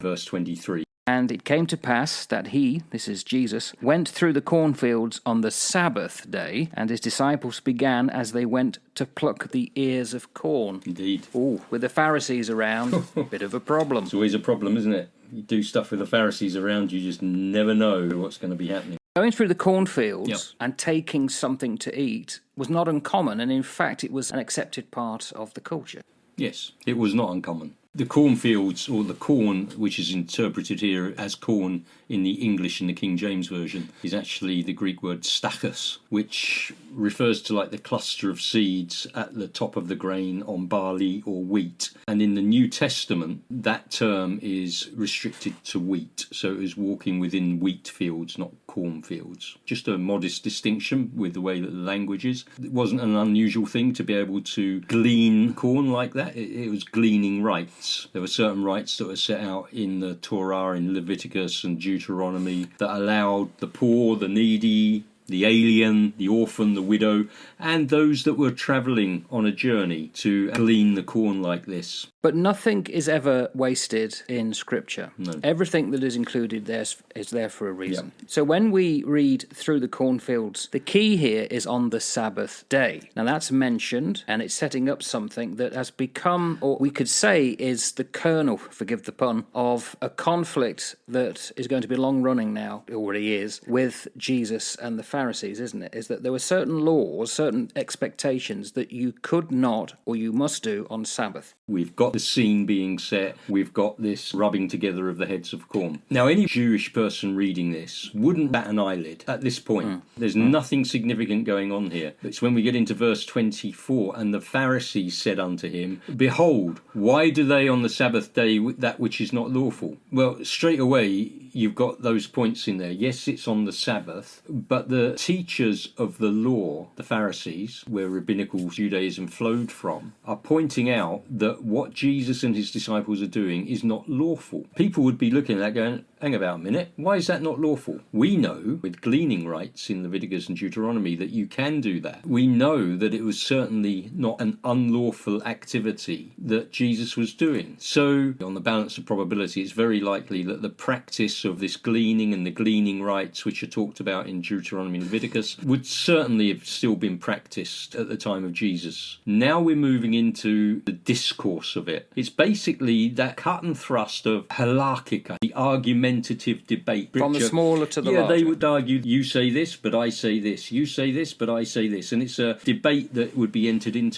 verse 23. And it came to pass that he, this is Jesus, went through the cornfields on the Sabbath day, and his disciples began as they went to pluck the ears of corn. Indeed. Oh, with the Pharisees around, bit of a problem. It's always a problem, isn't it? You do stuff with the Pharisees around, you just never know what's going to be happening. Going through the cornfields and taking something to eat was not uncommon, and in fact it was an accepted part of the culture. Yes, it was not uncommon. The cornfields, or the corn, which is interpreted here as corn in the English and the King James Version, is actually the Greek word stachus, which refers to like the cluster of seeds at the top of the grain on barley or wheat. And in the New Testament, that term is restricted to wheat. So it is walking within wheat fields, not cornfields. Just a modest distinction with the way that the language is. It wasn't an unusual thing to be able to glean corn like that. It was gleaning rites. There were certain rites that were set out in the Torah, in Leviticus and Deuteronomy, that allowed the poor, the needy, the alien, the orphan, the widow, and those that were travelling on a journey to glean the corn like this. But nothing is ever wasted in Scripture. No. Everything that is included there is there for a reason. Yeah. So when we read through the cornfields, the key here is on the Sabbath day. Now that's mentioned, and it's setting up something that has become, or we could say is the kernel, forgive the pun, of a conflict that is going to be long running now, it already is, with Jesus and the Pharisees, isn't it? Is that there were certain laws, certain expectations that you could not or you must do on Sabbath. We've got the scene being set. We've got this rubbing together of the heads of corn. Now, any Jewish person reading this wouldn't bat an eyelid at this point. There's nothing significant going on here. It's when we get into verse 24, and the Pharisees said unto him, Behold, why do they on the Sabbath day that which is not lawful? Well, straight away, you've got those points in there. Yes, it's on the Sabbath, but the teachers of the law, the Pharisees, where rabbinical Judaism flowed from, are pointing out that what Jesus and his disciples are doing is not lawful. People would be looking at that going, hang about a minute, why is that not lawful? We know, with gleaning rights in Leviticus and Deuteronomy, that you can do that. We know that it was certainly not an unlawful activity that Jesus was doing. So, on the balance of probability, it's very likely that the practice of this gleaning and the gleaning rights, which are talked about in Deuteronomy and Leviticus, would certainly have still been practiced at the time of Jesus. Now we're moving into the discourse of it. It's basically that cut and thrust of halakhica, the argumentative debate. From the smaller to the larger. Yeah, they would argue, you say this, but I say this. You say this, but I say this. And it's a debate that would be entered into.